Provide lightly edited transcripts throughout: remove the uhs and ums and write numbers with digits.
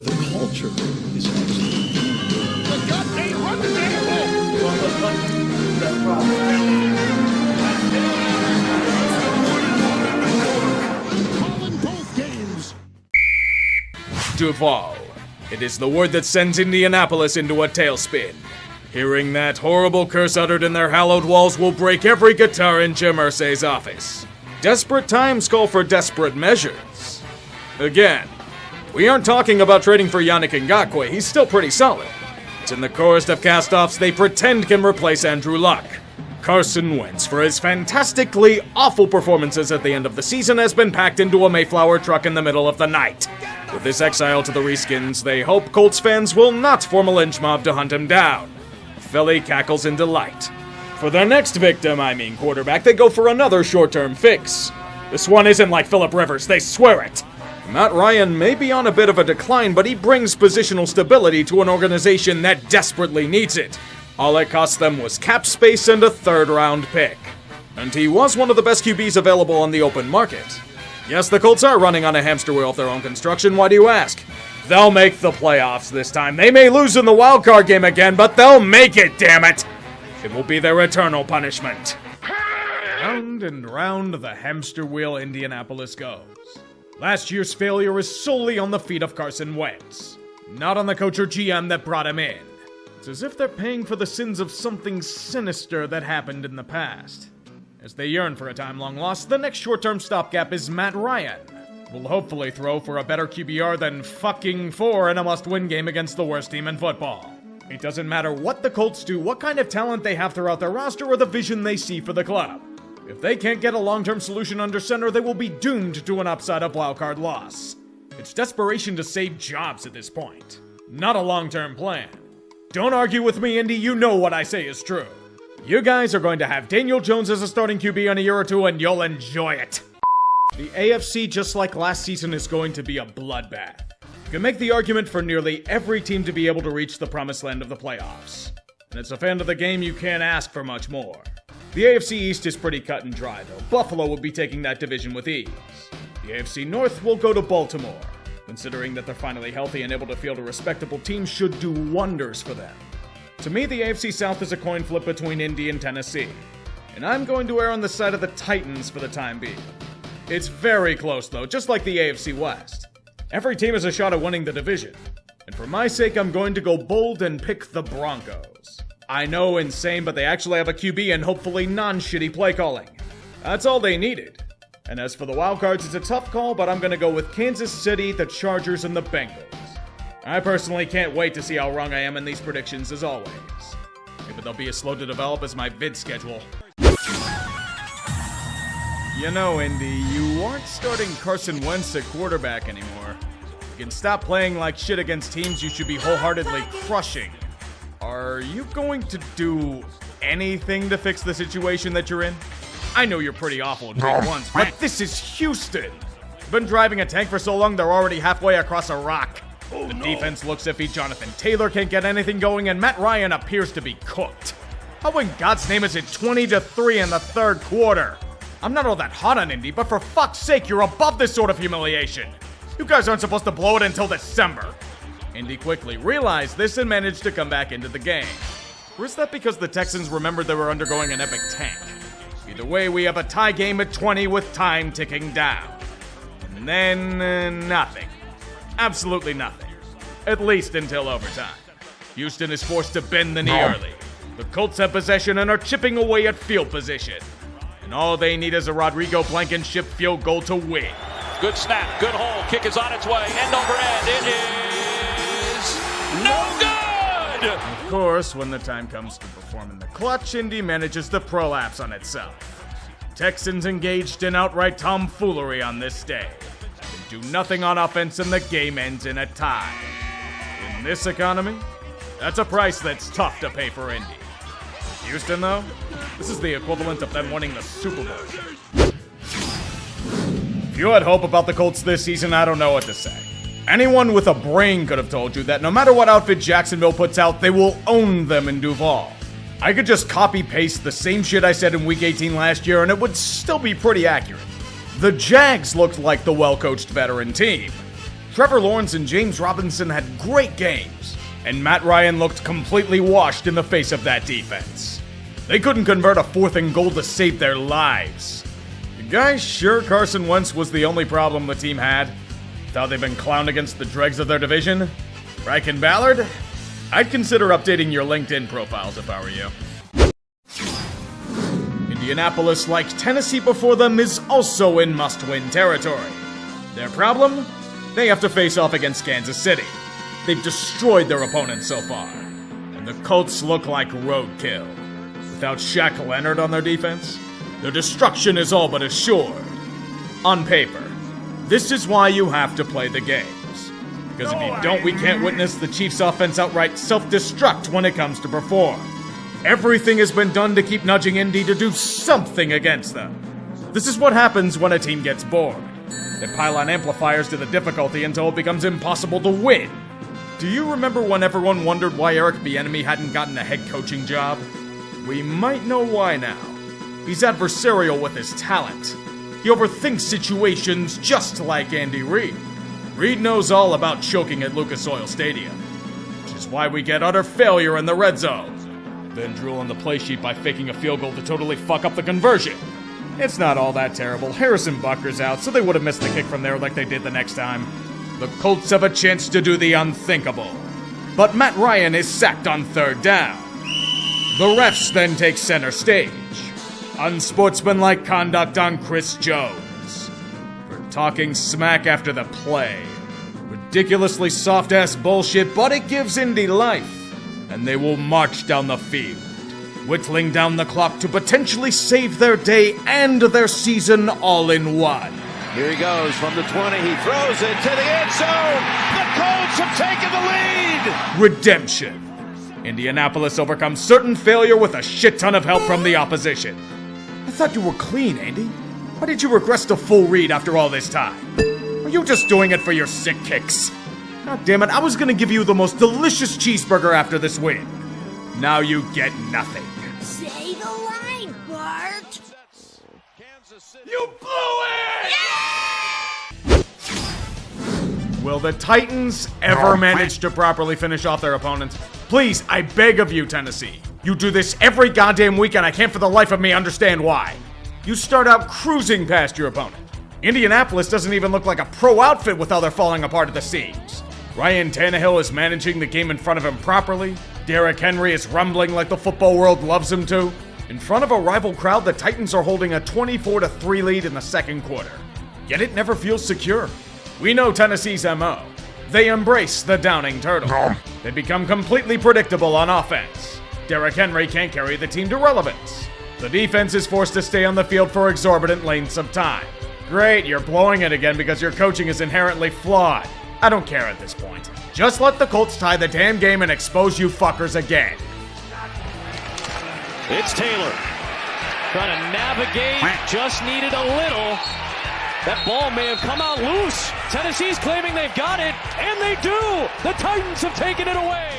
The culture is absolutely... The gut ain't running anymore! Calling both games. Duval. It is the word that sends Indianapolis into a tailspin. Hearing that horrible curse uttered in their hallowed walls will break every guitar in Jim Irsay's office. Desperate times call for desperate measures. Again, we aren't talking about trading for Yannick Ngakoue, he's still pretty solid. It's in the chorus of cast-offs they pretend can replace Andrew Luck. Carson Wentz, for his fantastically awful performances at the end of the season, has been packed into a Mayflower truck in the middle of the night. With this exile to the Reskins, they hope Colts fans will not form a lynch mob to hunt him down. Philly cackles in delight. For their next victim, quarterback, they go for another short-term fix. This one isn't like Phillip Rivers, they swear it. Matt Ryan may be on a bit of a decline, but he brings positional stability to an organization that desperately needs it. All it cost them was cap space and a third-round pick. And he was one of the best QBs available on the open market. Yes, the Colts are running on a hamster wheel of their own construction, why do you ask? They'll make the playoffs this time. They may lose in the wildcard game again, but they'll make it, damn it! It will be their eternal punishment. Round and round the hamster wheel Indianapolis goes. Last year's failure is solely on the feet of Carson Wentz, not on the coach or GM that brought him in. It's as if they're paying for the sins of something sinister that happened in the past. As they yearn for a time-long loss, the next short-term stopgap is Matt Ryan. Will hopefully throw for a better QBR than fucking 4 in a must-win game against the worst team in football. It doesn't matter what the Colts do, what kind of talent they have throughout their roster, or the vision they see for the club. If they can't get a long-term solution under center, they will be doomed to an upside of wildcard loss. It's desperation to save jobs at this point, not a long-term plan. Don't argue with me, Indy, you know what I say is true. You guys are going to have Daniel Jones as a starting QB in a year or two, and you'll enjoy it. The AFC, just like last season, is going to be a bloodbath. You can make the argument for nearly every team to be able to reach the promised land of the playoffs. And as a fan of the game, you can't ask for much more. The AFC East is pretty cut and dry, though. Buffalo will be taking that division with ease. The AFC North will go to Baltimore. Considering that they're finally healthy and able to field a respectable team should do wonders for them. To me, the AFC South is a coin flip between Indy and Tennessee. And I'm going to err on the side of the Titans for the time being. It's very close, though, just like the AFC West. Every team has a shot at winning the division. And for my sake, I'm going to go bold and pick the Broncos. I know, insane, but they actually have a QB and hopefully non-shitty play calling. That's all they needed. And as for the wildcards, it's a tough call, but I'm going to go with Kansas City, the Chargers, and the Bengals. I personally can't wait to see how wrong I am in these predictions, as always. Maybe they'll be as slow to develop as my vid schedule. You know, Indy, you aren't starting Carson Wentz at quarterback anymore. You can stop playing like shit against teams you should be wholeheartedly crushing. Are you going to do anything to fix the situation that you're in? I know you're pretty awful at big ones, but this is Houston. You've been driving a tank for so long, they're already halfway across a rock. The defense looks iffy, Jonathan Taylor can't get anything going, and Matt Ryan appears to be cooked. How in God's name is it 20-3 in the third quarter? I'm not all that hot on Indy, but for fuck's sake, you're above this sort of humiliation. You guys aren't supposed to blow it until December. Indy quickly realized this and managed to come back into the game. Or is that because the Texans remembered they were undergoing an epic tank? Either way, we have a tie game at 20 with time ticking down. And then, nothing. Absolutely nothing. At least until overtime. Houston is forced to bend the knee early. The Colts have possession and are chipping away at field position. And all they need is a Rodrigo Blankenship field goal to win. Good snap, good hole, kick is on its way, end over end, it is no good! Of course, when the time comes to perform in the clutch, Indy manages to prolapse on itself. Texans engaged in outright tomfoolery on this day. They do nothing on offense and the game ends in a tie. In this economy, that's a price that's tough to pay for Indy. Houston, though, this is the equivalent of them winning the Super Bowl. If you had hope about the Colts this season, I don't know what to say. Anyone with a brain could have told you that no matter what outfit Jacksonville puts out, they will own them in Duval. I could just copy-paste the same shit I said in Week 18 last year and it would still be pretty accurate. The Jags looked like the well-coached veteran team. Trevor Lawrence and James Robinson had great games, and Matt Ryan looked completely washed in the face of that defense. They couldn't convert a 4th and goal to save their lives. You guys sure Carson Wentz was the only problem the team had? Thought they've been clowned against the dregs of their division? Reich and Ballard? I'd consider updating your LinkedIn profiles if I were you. Indianapolis, like Tennessee before them, is also in must-win territory. Their problem? They have to face off against Kansas City. They've destroyed their opponents so far, and the Colts look like roadkill. Without Shaq Leonard on their defense, their destruction is all but assured. On paper, this is why you have to play the games. Because if you don't, we can't witness the Chiefs' offense outright self-destruct when it comes to perform. Everything has been done to keep nudging Indy to do something against them. This is what happens when a team gets bored. They pile on amplifiers to the difficulty until it becomes impossible to win. Do you remember when everyone wondered why Eric Bieniemy hadn't gotten a head coaching job? We might know why now. He's adversarial with his talent. He overthinks situations just like Andy Reid. Reid knows all about choking at Lucas Oil Stadium, which is why we get utter failure in the red zone. Then drool on the play sheet by faking a field goal to totally fuck up the conversion. It's not all that terrible. Harrison Butker's out, so they would have missed the kick from there like they did the next time. The Colts have a chance to do the unthinkable. But Matt Ryan is sacked on 3rd down. The refs then take center stage. Unsportsmanlike conduct on Chris Jones for talking smack after the play. Ridiculously soft-ass bullshit, but it gives Indy life, and they will march down the field, whittling down the clock to potentially save their day and their season all in one. Here he goes from the 20. He throws it to the end zone. The Colts have taken the lead. Redemption. Indianapolis overcomes certain failure with a shit ton of help from the opposition. I thought you were clean, Andy. Why did you regress to full Reid after all this time? Are you just doing it for your sick kicks? God damn it, I was gonna give you the most delicious cheeseburger after this win. Now you get nothing. Say the line, Bart. You blew it! Will the Titans ever manage to properly finish off their opponents? Please, I beg of you, Tennessee. You do this every goddamn week, and I can't for the life of me understand why. You start out cruising past your opponent. Indianapolis doesn't even look like a pro outfit with how they're falling apart at the seams. Ryan Tannehill is managing the game in front of him properly. Derrick Henry is rumbling like the football world loves him to. In front of a rival crowd, the Titans are holding a 24-3 lead in the 2nd quarter. Yet it never feels secure. We know Tennessee's MO. They embrace the downing turtle. They become completely predictable on offense. Derrick Henry can't carry the team to relevance. The defense is forced to stay on the field for exorbitant lengths of time. Great, you're blowing it again because your coaching is inherently flawed. I don't care at this point. Just let the Colts tie the damn game and expose you fuckers again. It's Taylor. Trying to navigate. Just needed a little. That ball may have come out loose. Tennessee's claiming they've got it, and they do! The Titans have taken it away!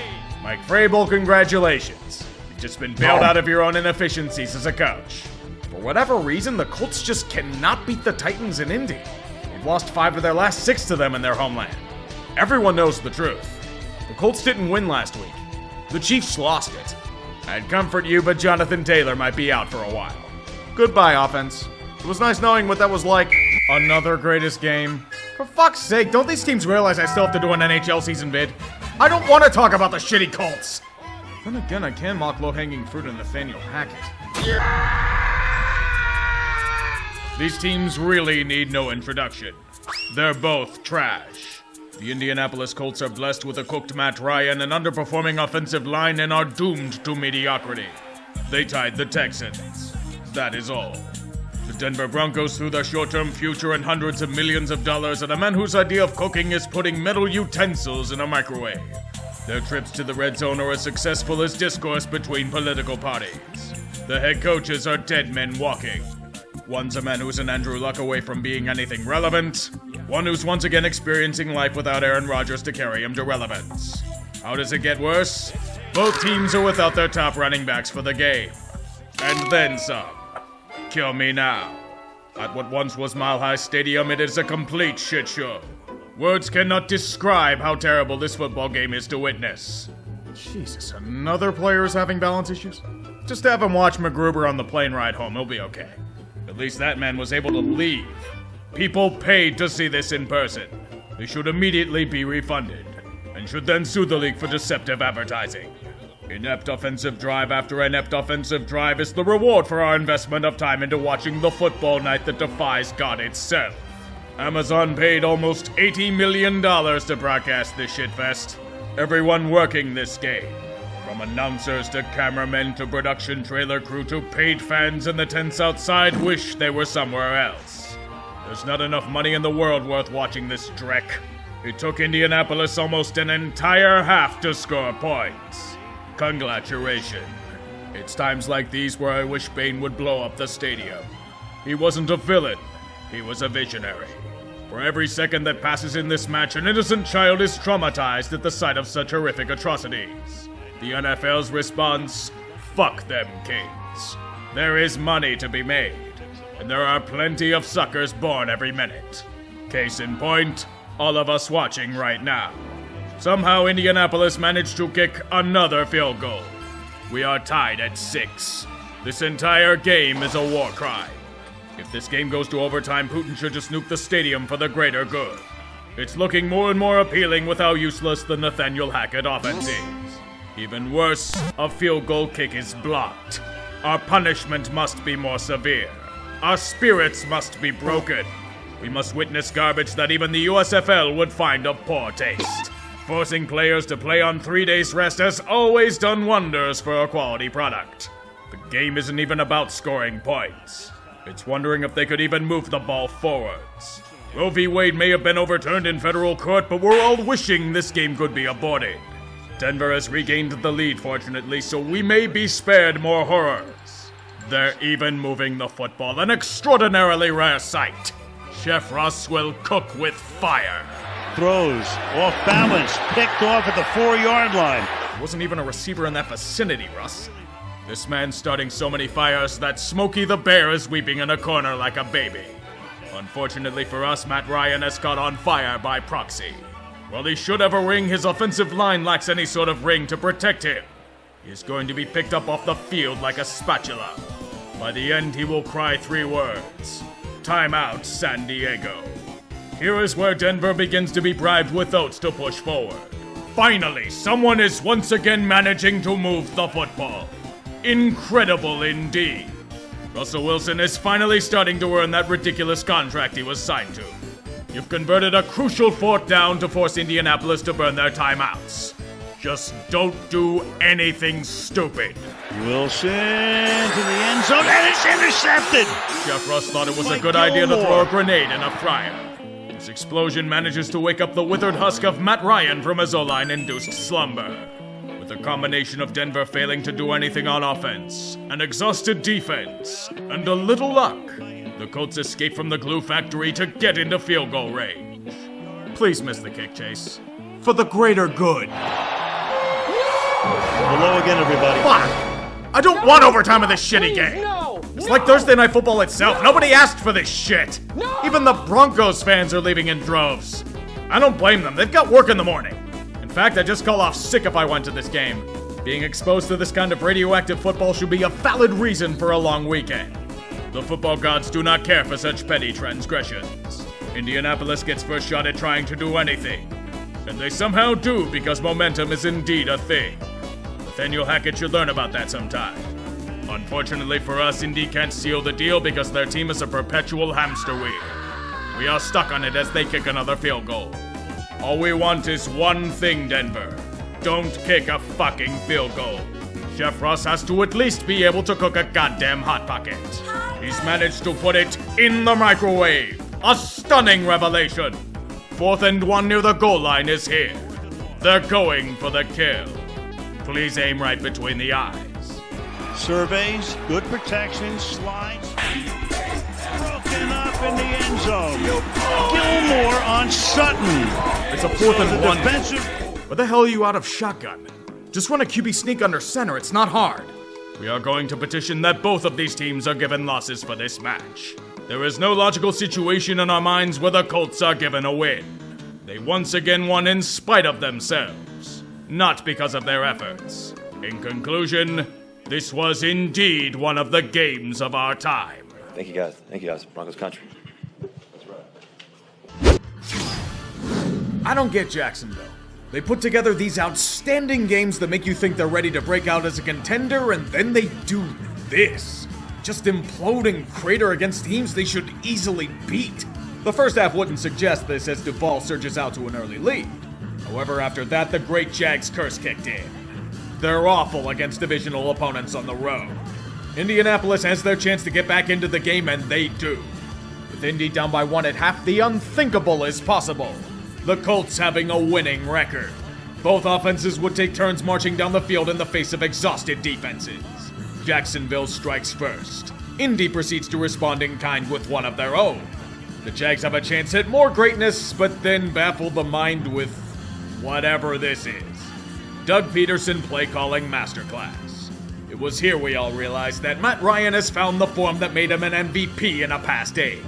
Mike Vrabel, congratulations. You've just been bailed out of your own inefficiencies as a coach. For whatever reason, the Colts just cannot beat the Titans in Indy. They've lost 5 of their last 6 to them in their homeland. Everyone knows the truth. The Colts didn't win last week. The Chiefs lost it. I'd comfort you, but Jonathan Taylor might be out for a while. Goodbye, offense. It was nice knowing what that was like. Another greatest game. For fuck's sake, don't these teams realize I still have to do an NHL season vid? I don't want to talk about the shitty Colts. Then again, I can mock low-hanging fruit in Nathaniel Hackett. These teams really need no introduction. They're both trash. The Indianapolis Colts are blessed with a cooked Matt Ryan and underperforming offensive line and are doomed to mediocrity. They tied the Texans. That is all. The Denver Broncos threw their short-term future and hundreds of millions of dollars at a man whose idea of cooking is putting metal utensils in a microwave. Their trips to the red zone are as successful as discourse between political parties. The head coaches are dead men walking. One's a man who's an Andrew Luck away from being anything relevant. One who's once again experiencing life without Aaron Rodgers to carry him to relevance. How does it get worse? Both teams are without their top running backs for the game. And then some. Kill me now. At what once was Mile High Stadium, it is a complete shit show. Words cannot describe how terrible this football game is to witness. Jesus, another player is having balance issues? Just have him watch MacGruber on the plane ride home, he'll be okay. At least that man was able to leave. People paid to see this in person. They should immediately be refunded, and should then sue the league for deceptive advertising. Inept offensive drive after inept offensive drive is the reward for our investment of time into watching the football night that defies God itself. Amazon paid almost $80 million to broadcast this shitfest. Everyone working this game, from announcers to cameramen to production trailer crew to paid fans in the tents outside, wish they were somewhere else. There's not enough money in the world worth watching this dreck. It took Indianapolis almost an entire half to score points. Congratulations. It's times like these where I wish Bane would blow up the stadium. He wasn't a villain, he was a visionary. For every second that passes in this match, an innocent child is traumatized at the sight of such horrific atrocities. The NFL's response, fuck them Kings. There is money to be made, and there are plenty of suckers born every minute. Case in point, all of us watching right now. Somehow Indianapolis managed to kick another field goal. We are tied at 6. This entire game is a war crime. If this game goes to overtime, Putin should just nuke the stadium for the greater good. It's looking more and more appealing with how useless the Nathaniel Hackett offense is. Even worse, a field goal kick is blocked. Our punishment must be more severe. Our spirits must be broken. We must witness garbage that even the USFL would find a poor taste. Forcing players to play on 3 days rest has always done wonders for a quality product. The game isn't even about scoring points. It's wondering if they could even move the ball forwards. Roe v. Wade may have been overturned in federal court, but we're all wishing this game could be aborted. Denver has regained the lead, fortunately, so we may be spared more horrors. They're even moving the football, an extraordinarily rare sight. Chef Russ will cook with fire. Throws off balance, picked off at the 4-yard line. There wasn't even a receiver in that vicinity, Russ. This man's starting so many fires that Smokey the Bear is weeping in a corner like a baby. Unfortunately for us, Matt Ryan has caught on fire by proxy. While he should have a ring, his offensive line lacks any sort of ring to protect him. He is going to be picked up off the field like a spatula. By the end, he will cry 3 words. Timeout, San Diego. Here is where Denver begins to be bribed with votes to push forward. Finally, someone is once again managing to move the football. Incredible indeed. Russell Wilson is finally starting to earn that ridiculous contract he was signed to. You've converted a crucial 4th down to force Indianapolis to burn their timeouts. Just don't do anything stupid. Wilson to the end zone, and it's intercepted! Jeff Russ thought it was a good idea to throw a grenade in a fryer. This explosion manages to wake up the withered husk of Matt Ryan from his O-line-induced slumber. With a combination of Denver failing to do anything on offense, an exhausted defense, and a little luck, the Colts escape from the glue factory to get into field goal range. Please miss the kick, Chase. For the greater good. Hello again, everybody. Fuck! I don't want overtime of this shitty game! It's like Thursday Night Football itself. Nobody asked for this shit! Even the Broncos fans are leaving in droves. I don't blame them. They've got work in the morning. In fact, I'd just call off sick if I went to this game. Being exposed to this kind of radioactive football should be a valid reason for a long weekend. The football gods do not care for such petty transgressions. Indianapolis gets first shot at trying to do anything. And they somehow do because momentum is indeed a thing. Nathaniel Hackett should learn about that sometime. Unfortunately for us, Indy can't seal the deal because their team is a perpetual hamster wheel. We are stuck on it as they kick another field goal. All we want is one thing, Denver. Don't kick a fucking field goal. Chef Russ has to at least be able to cook a goddamn Hot Pocket. He's managed to put it in the microwave. A stunning revelation. 4th and 1 near the goal line is here. They're going for the kill. Please aim right between the eyes. Surveys, good protection, slides. Broken up in the end zone. Gilmore on Sutton. It's a 4th and 1. Defensive. Where the hell are you out of shotgun? Just run a QB sneak under center, it's not hard. We are going to petition that both of these teams are given losses for this match. There is no logical situation in our minds where the Colts are given a win. They once again won in spite of themselves, not because of their efforts. In conclusion, this was indeed one of the games of our time. Thank you guys. Thank you guys. Broncos country. I don't get Jacksonville. They put together these outstanding games that make you think they're ready to break out as a contender, and then they do this. Just implode and crater against teams they should easily beat. The first half wouldn't suggest this as Duval surges out to an early lead. However, after that, the great Jags curse kicked in. They're awful against divisional opponents on the road. Indianapolis has their chance to get back into the game, and they do. With Indy down by 1 at half, the unthinkable is possible. The Colts having a winning record. Both offenses would take turns marching down the field in the face of exhausted defenses. Jacksonville strikes first. Indy proceeds to respond in kind with one of their own. The Jags have a chance at more greatness, but then baffle the mind with whatever this is. Doug Peterson play calling masterclass. It was here we all realized that Matt Ryan has found the form that made him an MVP in a past age.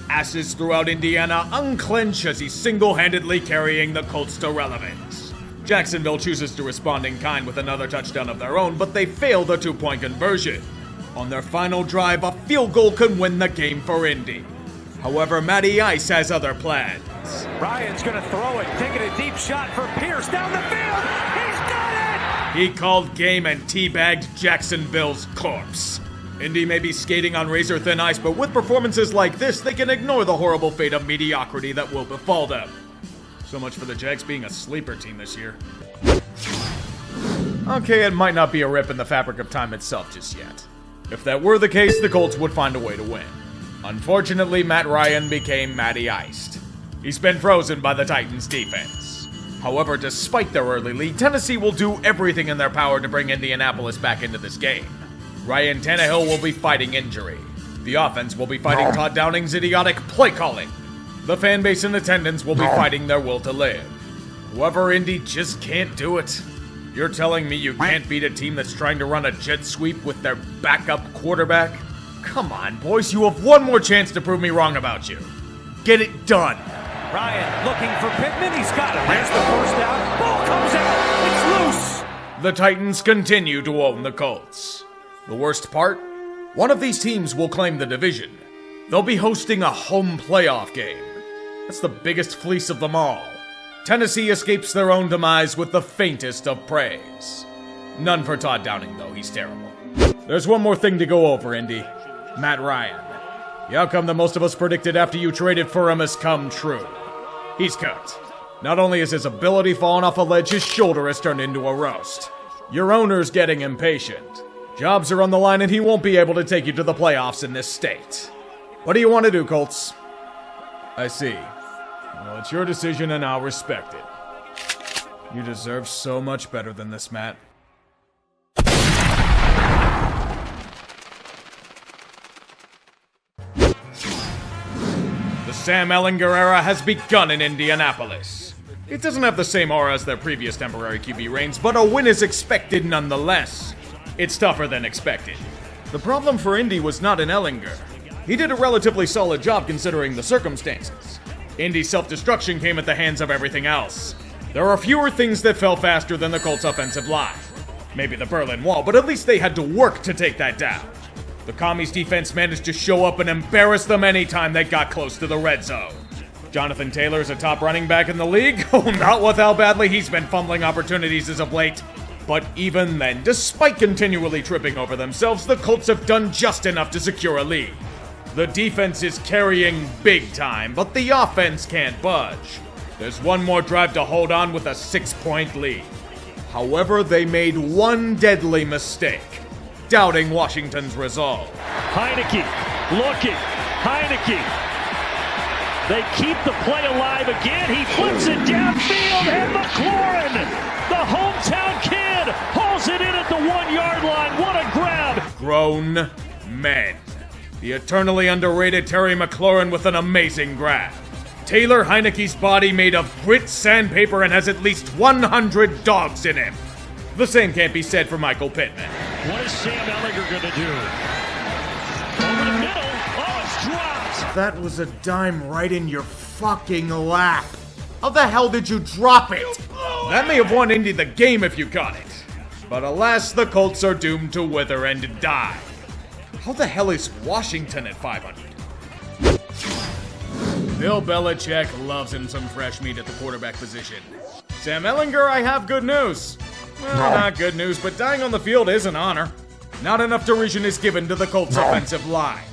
Asses throughout Indiana unclench as he's single-handedly carrying the Colts to relevance. Jacksonville chooses to respond in kind with another touchdown of their own, but they fail the 2-point conversion. On their final drive, a field goal can win the game for Indy. However, Matty Ice has other plans. Ryan's going to throw it, taking a deep shot for Pierce down the field. He's got it! He called game and teabagged Jacksonville's corpse. Indy may be skating on razor-thin ice, but with performances like this, they can ignore the horrible fate of mediocrity that will befall them. So much for the Jags being a sleeper team this year. Okay, it might not be a rip in the fabric of time itself just yet. If that were the case, the Colts would find a way to win. Unfortunately, Matt Ryan became Matty Iced. He's been frozen by the Titans' defense. However, despite their early lead, Tennessee will do everything in their power to bring Indianapolis back into this game. Ryan Tannehill will be fighting injury. The offense will be fighting Todd Downing's idiotic play calling. The fan base in attendance will be fighting their will to live. However, Indy just can't do it. You're telling me you can't beat a team that's trying to run a jet sweep with their backup quarterback? Come on, boys, you have one more chance to prove me wrong about you. Get it done. Ryan looking for Pittman. He's got it. There's the first down. Ball comes out. It's loose. The Titans continue to own the Colts. The worst part? One of these teams will claim the division. They'll be hosting a home playoff game. That's the biggest fleece of them all. Tennessee escapes their own demise with the faintest of praise. None for Todd Downing, though. He's terrible. There's one more thing to go over, Indy. Matt Ryan. The outcome that most of us predicted after you traded for him has come true. He's cooked. Not only has his ability fallen off a ledge, his shoulder has turned into a roast. Your owner's getting impatient. Jobs are on the line and he won't be able to take you to the playoffs in this state. What do you want to do, Colts? I see. Well, it's your decision and I'll respect it. You deserve so much better than this, Matt. The Sam Ehlinger era has begun in Indianapolis. It doesn't have the same aura as their previous temporary QB reigns, but a win is expected nonetheless. It's tougher than expected. The problem for Indy was not in Ehlinger. He did a relatively solid job considering the circumstances. Indy's self-destruction came at the hands of everything else. There are fewer things that fell faster than the Colts' offensive line. Maybe the Berlin Wall, but at least they had to work to take that down. The Commies' defense managed to show up and embarrass them anytime they got close to the red zone. Jonathan Taylor's a top running back in the league? Oh, not with how badly he's been fumbling opportunities as of late. But even then, despite continually tripping over themselves, the Colts have done just enough to secure a lead. The defense is carrying big time, but the offense can't budge. There's one more drive to hold on with a 6-point lead. However, they made one deadly mistake, doubting Washington's resolve. Heineke looking. Heineke. They keep the play alive again. He flips it downfield, and McLaurin, the hometown kid, hauls it in at the 1-yard line. What a grab! Grown men. The eternally underrated Terry McLaurin with an amazing grab. Taylor Heineke's body made of grit sandpaper and has at least 100 dogs in him. The same can't be said for Michael Pittman. What is Sam Ehlinger going to do? Over the middle. Oh, it's dropped. That was a dime right in your fucking lap. How the hell did you drop it? That may have won Indy the game if you got it. But alas, the Colts are doomed to wither and die. How the hell is Washington at 500? Bill Belichick loves him some fresh meat at the quarterback position. Sam Ehlinger, I have good news. Well, not good news, but dying on the field is an honor. Not enough derision is given to the Colts' offensive line.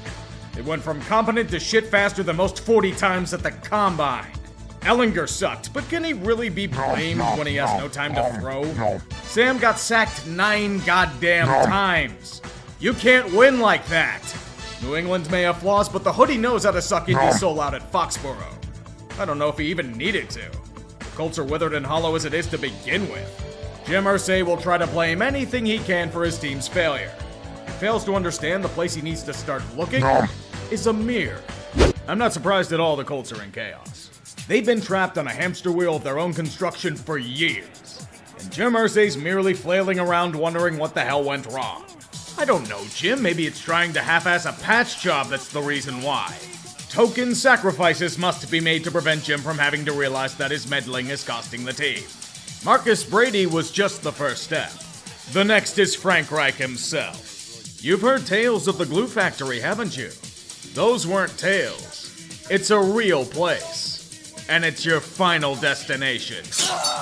It went from competent to shit faster than most 40 times at the combine. Ehlinger sucked, but can he really be blamed when he has no time to throw? Sam got sacked 9 goddamn times. You can't win like that. New England may have flaws, but the hoodie knows how to suck Indy's soul out at Foxborough. I don't know if he even needed to. The Colts are withered and hollow as it is to begin with. Jim Irsay will try to blame anything he can for his team's failure. He fails to understand the place he needs to start looking is a mirror. I'm not surprised at all the Colts are in chaos. They've been trapped on a hamster wheel of their own construction for years. And Jim Irsay's merely flailing around wondering what the hell went wrong. I don't know, Jim. Maybe it's trying to half-ass a patch job that's the reason why. Token sacrifices must be made to prevent Jim from having to realize that his meddling is costing the team. Marcus Brady was just the first step. The next is Frank Reich himself. You've heard tales of the glue factory, haven't you? Those weren't tales. It's a real place. And it's your final destination.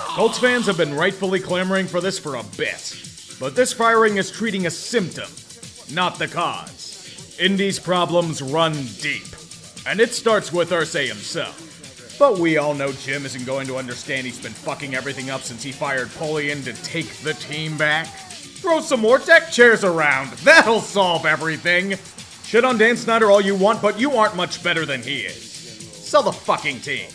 Colts fans have been rightfully clamoring for this for a bit. But this firing is treating a symptom, not the cause. Indy's problems run deep. And it starts with Irsay himself. But we all know Jim isn't going to understand he's been fucking everything up since he fired Polian to take the team back. Throw some more deck chairs around. That'll solve everything. Shit on Dan Snyder all you want, but you aren't much better than he is. Sell the fucking team.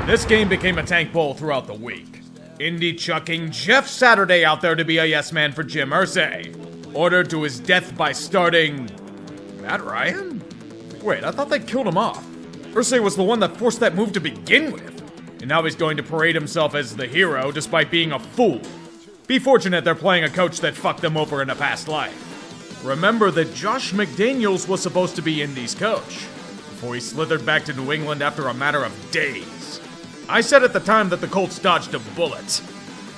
This game became a tank bowl throughout the week. Indy chucking Jeff Saturday out there to be a yes man for Jim Irsay. Ordered to his death by starting Matt Ryan? Wait, I thought they killed him off. Irsay was the one that forced that move to begin with. And now he's going to parade himself as the hero despite being a fool. Be fortunate they're playing a coach that fucked them over in a past life. Remember that Josh McDaniels was supposed to be Indy's coach before he slithered back to New England after a matter of days. I said at the time that the Colts dodged a bullet.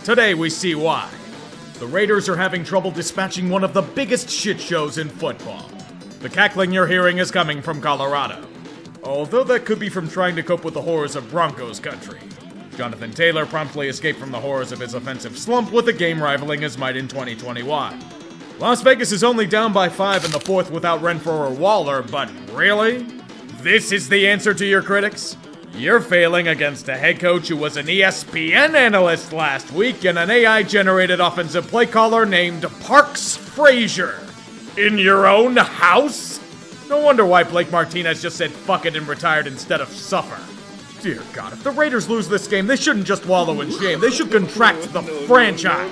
Today we see why. The Raiders are having trouble dispatching one of the biggest shit shows in football. The cackling you're hearing is coming from Colorado. Although that could be from trying to cope with the horrors of Broncos country. Jonathan Taylor promptly escaped from the horrors of his offensive slump with the game rivaling his might in 2021. Las Vegas is only down by 5 in the fourth without Renfrow or Waller, but really? This is the answer to your critics? You're failing against a head coach who was an ESPN analyst last week and an AI-generated offensive play caller named Parks Frazier. In your own house? No wonder why Blake Martinez just said fuck it and retired instead of suffer. Dear God, if the Raiders lose this game, they shouldn't just wallow in shame. They should contract the franchise.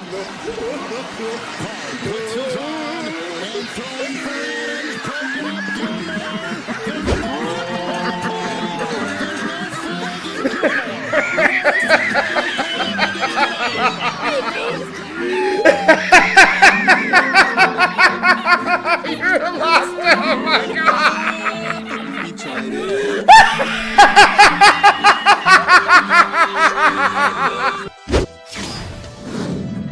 You're lost. Oh my God.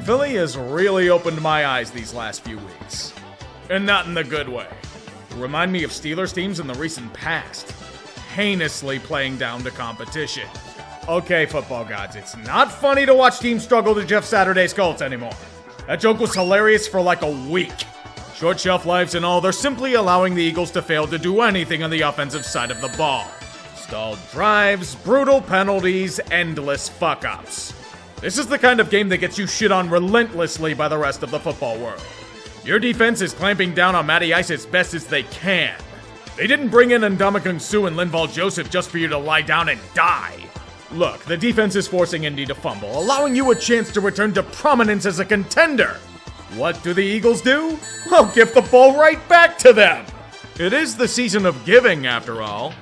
Philly has really opened my eyes these last few weeks. And not in the good way. Remind me of Steelers teams in the recent past. Heinously playing down to competition. Okay, football gods, it's not funny to watch teams struggle to Jeff Saturday's Colts anymore. That joke was hilarious for like a week. Short shelf lives and all, they're simply allowing the Eagles to fail to do anything on the offensive side of the ball. Stalled drives, brutal penalties, endless fuck-ups. This is the kind of game that gets you shit on relentlessly by the rest of the football world. Your defense is clamping down on Matty Ice as best as they can. They didn't bring in Ndamukong Suh and Linval Joseph just for you to lie down and die. Look, the defense is forcing Indy to fumble, allowing you a chance to return to prominence as a contender. What do the Eagles do? Well, give the ball right back to them. It is the season of giving, after all.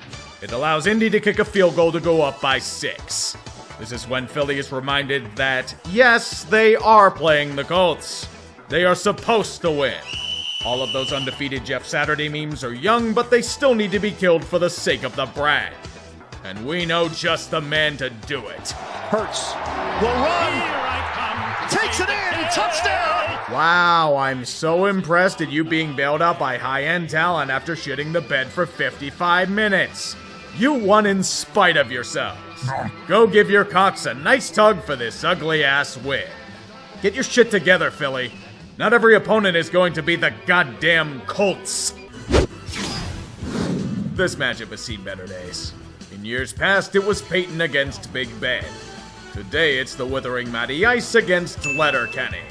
It allows Indy to kick a field goal to go up by 6. This is when Philly is reminded that, yes, they are playing the Colts. They are supposed to win. All of those undefeated Jeff Saturday memes are young, but they still need to be killed for the sake of the brand. And we know just the man to do it. Hurts will run. Takes it in. Touchdown. Wow, I'm so impressed at you being bailed out by high-end talent after shitting the bed for 55 minutes. You won in spite of yourselves. Go give your cocks a nice tug for this ugly-ass win. Get your shit together, Philly. Not every opponent is going to be the goddamn Colts. This matchup has seen better days. In years past, it was Peyton against Big Ben. Today, it's the withering Matty Ice against Letterkenny.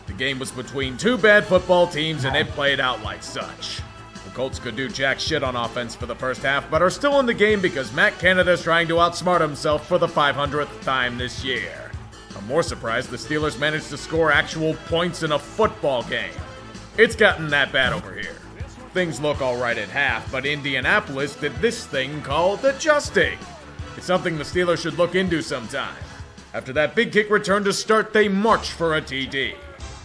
The game was between two bad football teams, and it played out like such. The Colts could do jack shit on offense for the first half, but are still in the game because Matt Canada's trying to outsmart himself for the 500th time this year. I'm more surprised the Steelers managed to score actual points in a football game. It's gotten that bad over here. Things look alright at half, but Indianapolis did this thing called adjusting. It's something the Steelers should look into sometime. After that big kick return to start, they march for a TD.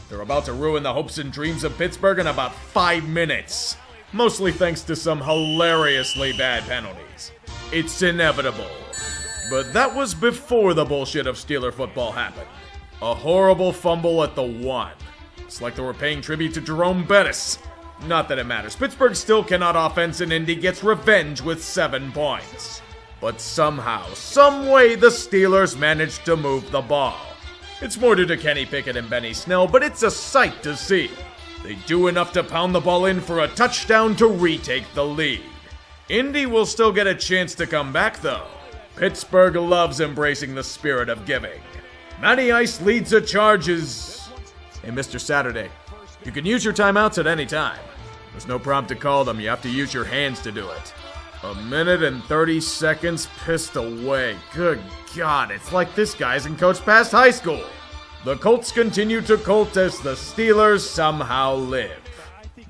They're about to ruin the hopes and dreams of Pittsburgh in about 5 minutes. Mostly thanks to some hilariously bad penalties. It's inevitable. But that was before the bullshit of Steeler football happened. A horrible fumble at the 1. It's like they were paying tribute to Jerome Bettis. Not that it matters. Pittsburgh still cannot offense, and Indy gets revenge with 7 points. But somehow, someway, the Steelers managed to move the ball. It's more due to Kenny Pickett and Benny Snell, but it's a sight to see. They do enough to pound the ball in for a touchdown to retake the lead. Indy will still get a chance to come back, though. Pittsburgh loves embracing the spirit of giving. Matty Ice leads the charges. Hey, Mr. Saturday, you can use your timeouts at any time. There's no prompt to call them, you have to use your hands to do it. 1 minute and 30 seconds pissed away. Good God, it's like this guy hasn't coached past high school. The Colts continue to Colt as the Steelers somehow live.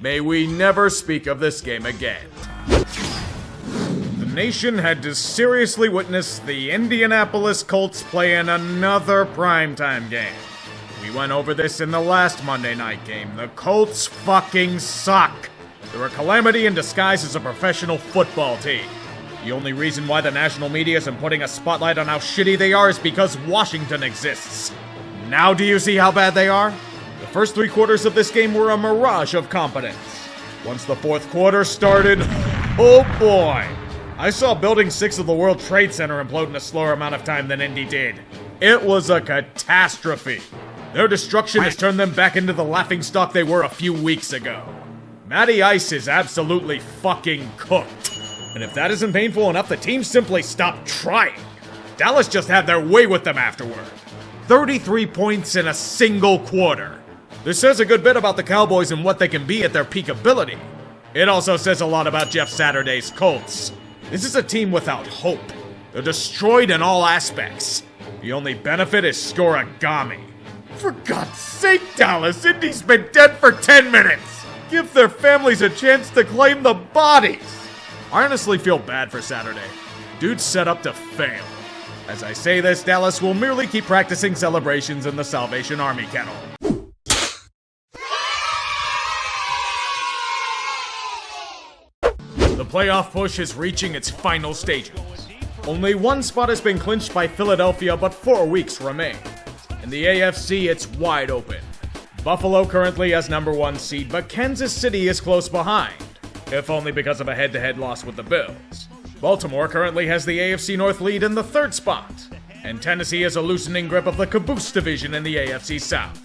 May we never speak of this game again. The nation had to seriously witness the Indianapolis Colts play in another primetime game. We went over this in the last Monday night game. The Colts fucking suck. They're a calamity in disguise as a professional football team. The only reason why the national media isn't putting a spotlight on how shitty they are is because Washington exists. Now do you see how bad they are? The first 3 quarters of this game were a mirage of competence. Once the fourth quarter started, oh boy. I saw Building 6 of the World Trade Center implode in a slower amount of time than Indy did. It was a catastrophe. Their destruction has turned them back into the laughingstock they were a few weeks ago. Matty Ice is absolutely fucking cooked. And if that isn't painful enough, the team simply stopped trying. Dallas just had their way with them afterward. 33 points in a single quarter. This says a good bit about the Cowboys and what they can be at their peak ability. It also says a lot about Jeff Saturday's Colts. This is a team without hope. They're destroyed in all aspects. The only benefit is scorigami. For God's sake, Dallas, Indy's been dead for 10 minutes. Give their families a chance to claim the bodies. I honestly feel bad for Saturday. Dude's set up to fail. As I say this, Dallas will merely keep practicing celebrations in the Salvation Army kennel. The playoff push is reaching its final stages. Only 1 spot has been clinched by Philadelphia, but 4 weeks remain. In the AFC, it's wide open. Buffalo currently has number 1 seed, but Kansas City is close behind, if only because of a head-to-head loss with the Bills. Baltimore currently has the AFC North lead in the 3rd spot, and Tennessee has a loosening grip of the caboose division in the AFC South.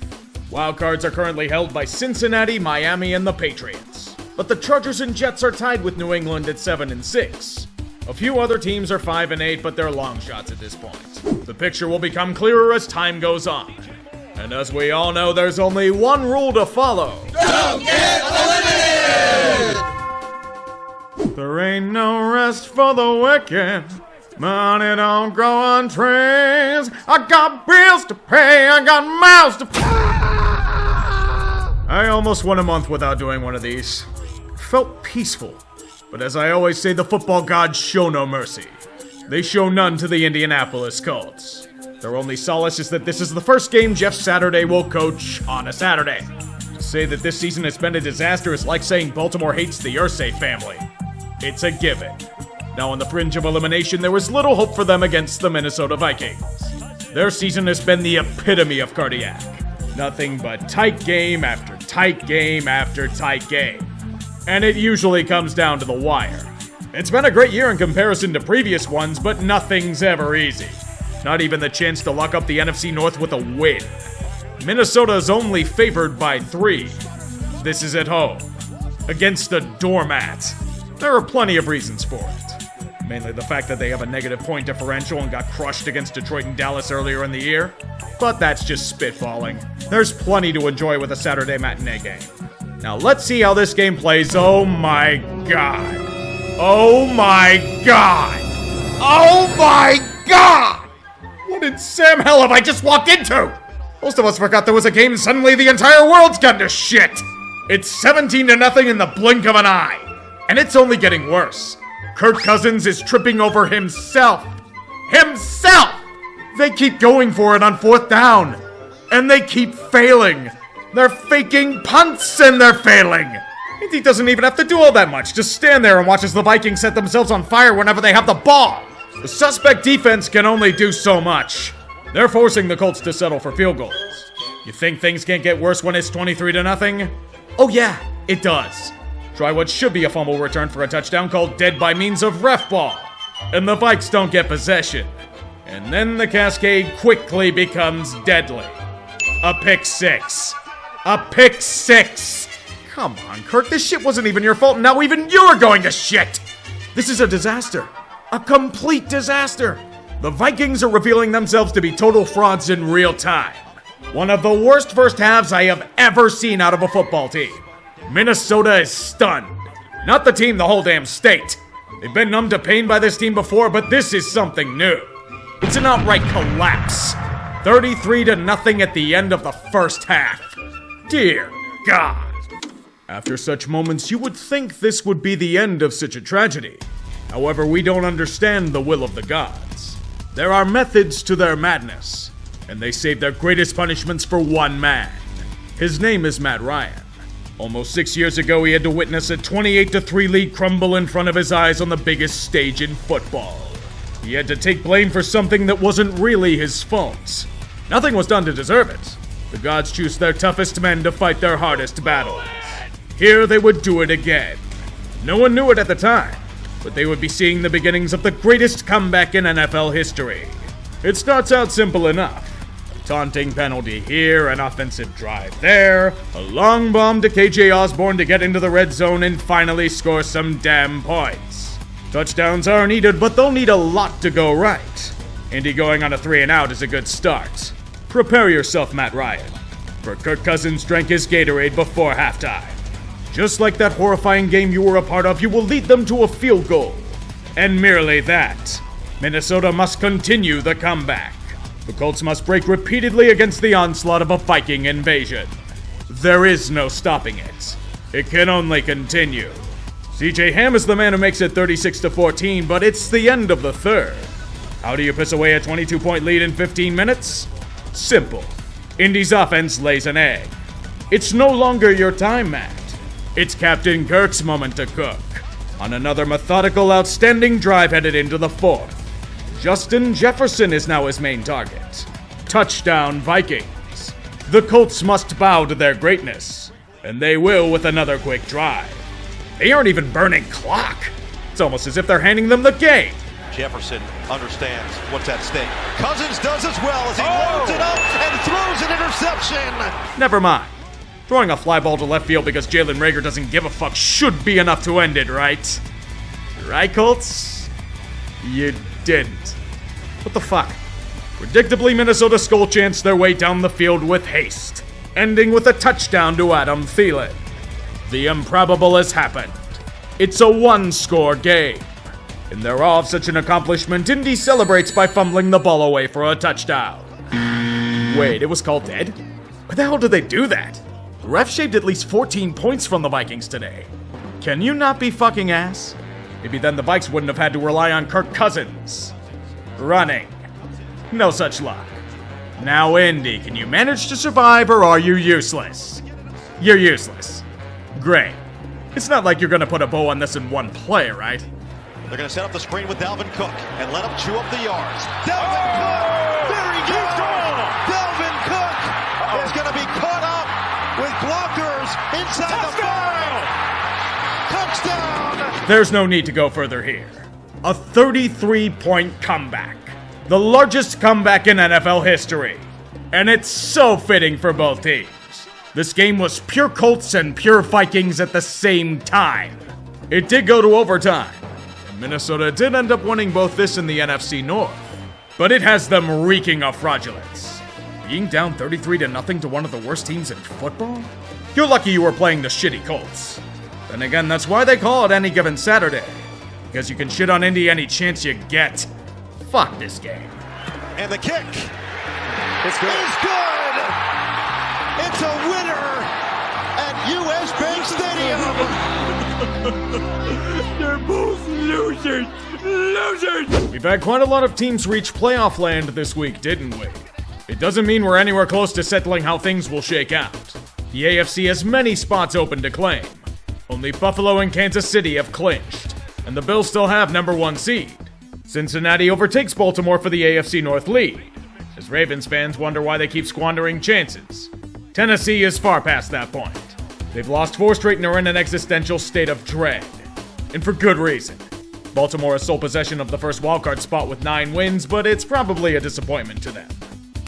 Wildcards are currently held by Cincinnati, Miami, and the Patriots, but the Chargers and Jets are tied with New England at 7 and 6. A few other teams are 5 and 8, but they're long shots at this point. The picture will become clearer as time goes on. And as we all know, there's only one rule to follow. Don't get eliminated! There ain't no rest for the wicked. Money don't grow on trees. I got bills to pay. I got mouths to feed. I almost went a month without doing one of these. Felt peaceful. But as I always say, the football gods show no mercy. They show none to the Indianapolis Colts. Their only solace is that this is the first game Jeff Saturday will coach on a Saturday. To say that this season has been a disaster is like saying Baltimore hates the Irsay family. It's a given. Now on the fringe of elimination, there was little hope for them against the Minnesota Vikings. Their season has been the epitome of cardiac. Nothing but tight game after tight game after tight game. And it usually comes down to the wire. It's been a great year in comparison to previous ones, but nothing's ever easy. Not even the chance to lock up the NFC North with a win. Minnesota's only favored by 3. This is at home, against a doormat. There are plenty of reasons for it. Mainly the fact that they have a negative point differential and got crushed against Detroit and Dallas earlier in the year. But that's just spitballing. There's plenty to enjoy with a Saturday matinee game. Now let's see how this game plays. Oh my god. Oh my god. Oh my god! What in Sam hell have I just walked into? Most of us forgot there was a game and suddenly the entire world's gone to shit. It's 17-0 in the blink of an eye. And it's only getting worse. Kirk Cousins is tripping over himself. Himself! They keep going for it on 4th down. And they keep failing. They're faking punts and they're failing. And he doesn't even have to do all that much. Just stand there and watch as the Vikings set themselves on fire whenever they have the ball. The suspect defense can only do so much. They're forcing the Colts to settle for field goals. You think things can't get worse when it's 23-0? Oh yeah, it does. Try what should be a fumble return for a touchdown called dead by means of ref ball. And the Vikes don't get possession. And then the cascade quickly becomes deadly. A pick six. A pick six. Come on, Kirk, this shit wasn't even your fault, and now even you're going to shit. This is a disaster. A complete disaster. The Vikings are revealing themselves to be total frauds in real time. One of the worst first halves I have ever seen out of a football team. Minnesota is stunned. Not the team, the whole damn state. They've been numb to pain by this team before, but this is something new. It's an outright collapse. 33-0 at the end of the first half. Dear God. After such moments, you would think this would be the end of such a tragedy. However, we don't understand the will of the gods. There are methods to their madness, and they save their greatest punishments for one man. His name is Matt Ryan. Almost 6 years ago, he had to witness a 28-3 lead crumble in front of his eyes on the biggest stage in football. He had to take blame for something that wasn't really his fault. Nothing was done to deserve it. The gods choose their toughest men to fight their hardest battles. Here they would do it again. No one knew it at the time, but they would be seeing the beginnings of the greatest comeback in NFL history. It starts out simple enough. A taunting penalty here, an offensive drive there, a long bomb to KJ Osborne to get into the red zone and finally score some damn points. Touchdowns are needed, but they'll need a lot to go right. Indy going on a 3-and-out is a good start. Prepare yourself, Matt Ryan, for Kirk Cousins drank his Gatorade before halftime. Just like that horrifying game you were a part of, you will lead them to a field goal. And merely that. Minnesota must continue the comeback. The Colts must break repeatedly against the onslaught of a Viking invasion. There is no stopping it. It can only continue. CJ Ham is the man who makes it 36-14, but it's the end of the third. How do you piss away a 22-point lead in 15 minutes? Simple. Indy's offense lays an egg. It's no longer your time, Matt. It's Captain Kirk's moment to cook. On another methodical, outstanding drive headed into the fourth. Justin Jefferson is now his main target. Touchdown, Vikings. The Colts must bow to their greatness. And they will with another quick drive. They aren't even burning clock. It's almost as if they're handing them the game. Jefferson understands what's at stake. Cousins does as well as he loads it up and throws an interception. Never mind. Throwing a fly ball to left field because Jalen Reagor doesn't give a fuck should be enough to end it, right? Right, Colts? You didn't. What the fuck? Predictably, Minnesota skull chants their way down the field with haste, ending with a touchdown to Adam Thielen. The improbable has happened. It's a one-score game. In their awe of such an accomplishment, Indy celebrates by fumbling the ball away for a touchdown. Wait, it was called dead? Why the hell did they do that? The ref shaved at least 14 points from the Vikings today. Can you not be fucking ass? Maybe then the Vikes wouldn't have had to rely on Kirk Cousins. Running. No such luck. Now, Indy, can you manage to survive or are you useless? You're useless. Great. It's not like you're gonna put a bow on this in one play, right? They're going to set up the screen with Dalvin Cook and let him chew up the yards. Dalvin Cook! There he goes! Dalvin Cook is going to be caught up with blockers inside the 5. Touchdown! There's no need to go further here. A 33-point comeback. The largest comeback in NFL history. And it's so fitting for both teams. This game was pure Colts and pure Vikings at the same time. It did go to overtime. Minnesota did end up winning both this and the NFC North, but it has them reeking of fraudulence. Being down 33-0 to one of the worst teams in football? You're lucky you were playing the shitty Colts. Then again, that's why they call it Any Given Saturday, because you can shit on Indy any chance you get. Fuck this game. And the kick is good. It's a winner at US Bank Stadium. They're both losers! Losers! We've had quite a lot of teams reach playoff land this week, didn't we? It doesn't mean we're anywhere close to settling how things will shake out. The AFC has many spots open to claim. Only Buffalo and Kansas City have clinched, and the Bills still have number 1 seed. Cincinnati overtakes Baltimore for the AFC North lead, as Ravens fans wonder why they keep squandering chances. Tennessee is far past that point. They've lost 4 straight and are in an existential state of dread. And for good reason. Baltimore has sole possession of the first wildcard spot with 9 wins, but it's probably a disappointment to them.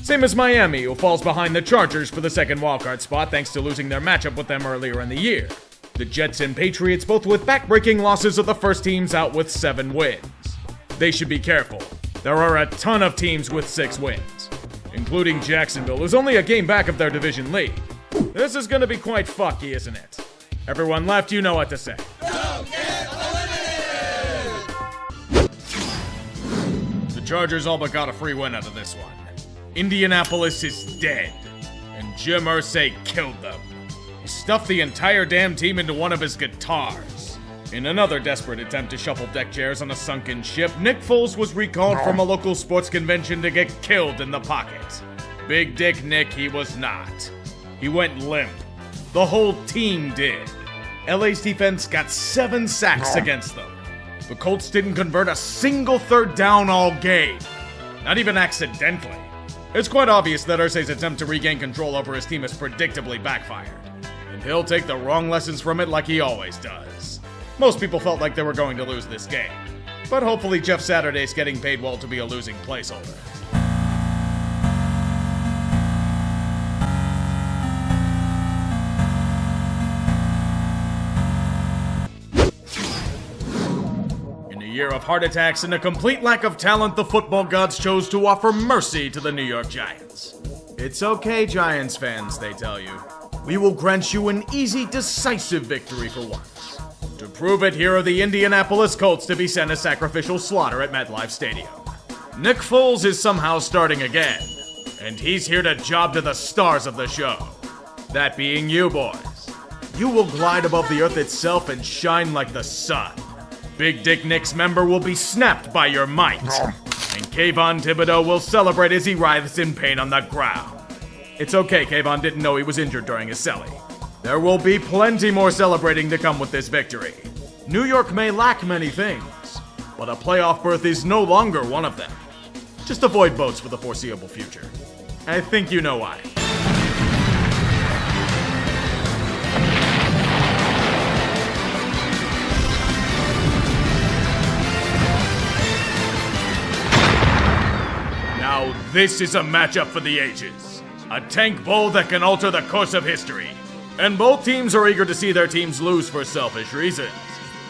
Same as Miami, who falls behind the Chargers for the second wildcard spot thanks to losing their matchup with them earlier in the year. The Jets and Patriots both with back-breaking losses are the first teams out with 7 wins. They should be careful. There are a ton of teams with 6 wins, including Jacksonville, who's only a game back of their division lead. This is gonna be quite fucky, isn't it? Everyone left, you know what to say. Don't get eliminated! The Chargers all but got a free win out of this one. Indianapolis is dead, and Jim Irsay killed them. He stuffed the entire damn team into one of his guitars. In another desperate attempt to shuffle deck chairs on a sunken ship, Nick Foles was recalled from a local sports convention to get killed in the pocket. Big Dick Nick he was not. He went limp. The whole team did. LA's defense got 7 sacks against them. The Colts didn't convert a single third down all game. Not even accidentally. It's quite obvious that Irsay's attempt to regain control over his team has predictably backfired. And he'll take the wrong lessons from it like he always does. Most people felt like they were going to lose this game. But hopefully Jeff Saturday's getting paid well to be a losing placeholder. Year of heart attacks and a complete lack of talent, the football gods chose to offer mercy to the New York Giants. It's okay, Giants fans, they tell you. We will grant you an easy, decisive victory for once. To prove it, here are the Indianapolis Colts to be sent a sacrificial slaughter at MetLife Stadium. Nick Foles is somehow starting again, and he's here to job to the stars of the show. That being you boys. You will glide above the earth itself and shine like the sun. Big Dick Nick's member will be snapped by your might, and Kayvon Thibodeau will celebrate as he writhes in pain on the ground. It's okay, Kayvon didn't know he was injured during his celly. There will be plenty more celebrating to come with this victory. New York may lack many things, but a playoff berth is no longer one of them. Just avoid boats for the foreseeable future. I think you know why. Now this is a matchup for the ages. A tank bowl that can alter the course of history. And both teams are eager to see their teams lose for selfish reasons.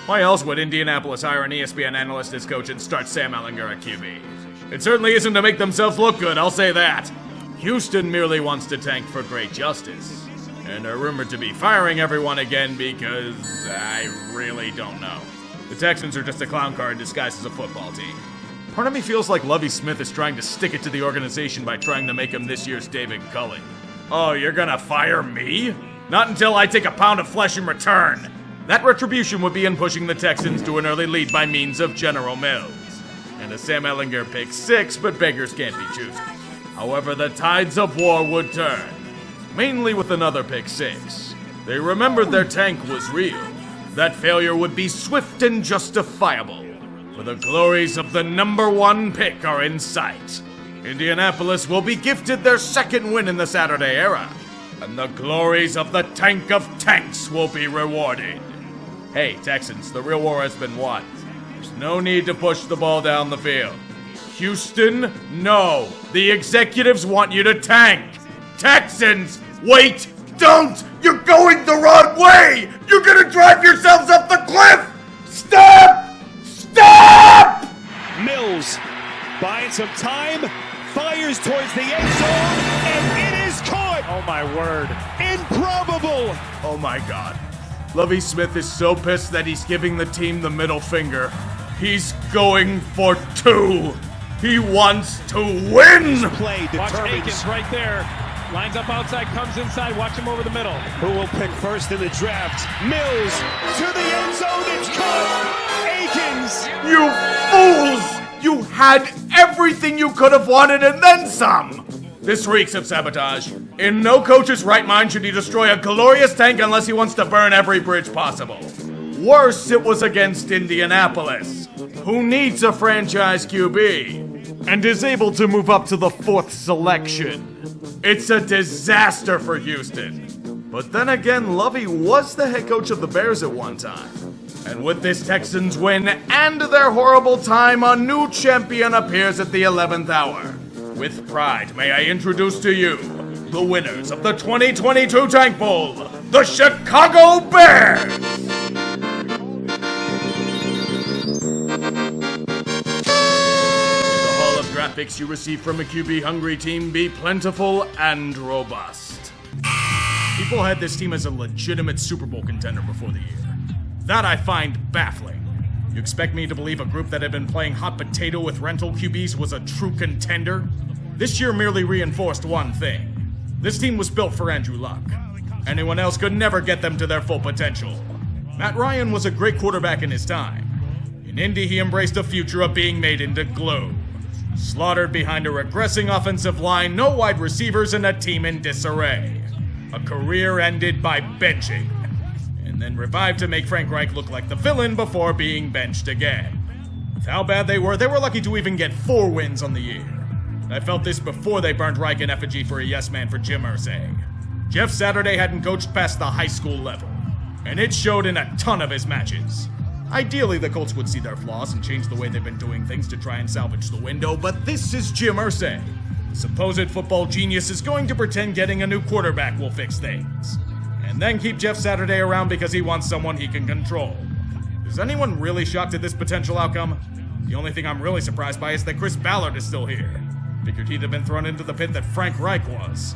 Why else would Indianapolis hire an ESPN analyst as coach and start Sam Ehlinger at QB? It certainly isn't to make themselves look good, I'll say that. Houston merely wants to tank for great justice. And are rumored to be firing everyone again because I really don't know. The Texans are just a clown car disguised as a football team. Part of me feels like Lovie Smith is trying to stick it to the organization by trying to make him this year's David Culley. Oh, you're gonna fire me? Not until I take a pound of flesh in return. That retribution would be in pushing the Texans to an early lead by means of General Mills. And a Sam Ehlinger pick 6, but beggars can't be choosers. However, the tides of war would turn, mainly with another pick six. They remembered their tank was real. That failure would be swift and justifiable, for the glories of the #1 pick are in sight. Indianapolis will be gifted their second win in the Saturday era, and the glories of the tank of tanks will be rewarded. Hey, Texans, the real war has been won. There's no need to push the ball down the field. Houston, no. The executives want you to tank. Texans, wait, don't! You're going the wrong way! You're gonna drive yourselves off the cliff! Stop! Stop! Mills buying some time, fires towards the end zone, and it is caught! Oh my word. Improbable! Oh my god. Lovie Smith is so pissed that he's giving the team the middle finger. He's going for 2. He wants to win! Play Watch determines Akins right there. Lines up outside, comes inside, watch him over the middle. who will pick first in the draft. Mills to the end zone, it's caught! Akins! You fools! You had everything you could have wanted and then some! This reeks of sabotage. In no coach's right mind should he destroy a glorious tank unless he wants to burn every bridge possible. Worse, it was against Indianapolis, who needs a franchise QB and is able to move up to the 4th selection. It's a disaster for Houston. But then again, Lovie was the head coach of the Bears at one time. And with this Texans win and their horrible time, a new champion appears at the 11th hour. With pride, may I introduce to you the winners of the 2022 Tank Bowl, the Chicago Bears! The Hall of Draft picks you receive from a QB-hungry team be plentiful and robust. People had this team as a legitimate Super Bowl contender before the year. That I find baffling. You expect me to believe a group that had been playing hot potato with rental QBs was a true contender? This year merely reinforced one thing. This team was built for Andrew Luck. Anyone else could never get them to their full potential. Matt Ryan was a great quarterback in his time. In Indy, he embraced a future of being made into glue. Slaughtered behind a regressing offensive line, no wide receivers, and a team in disarray. A career ended by benching. And then revived to make Frank Reich look like the villain before being benched again. With how bad they were lucky to even get 4 wins on the year. I felt this before they burned Reich in effigy for a yes man for Jim Irsay. Jeff Saturday hadn't coached past the high school level, and it showed in a ton of his matches. Ideally, the Colts would see their flaws and change the way they've been doing things to try and salvage the window, but this is Jim Irsay. The supposed football genius is going to pretend getting a new quarterback will fix things. And then keep Jeff Saturday around because he wants someone he can control. Is anyone really shocked at this potential outcome? The only thing I'm really surprised by is that Chris Ballard is still here. Figured he'd have been thrown into the pit that Frank Reich was.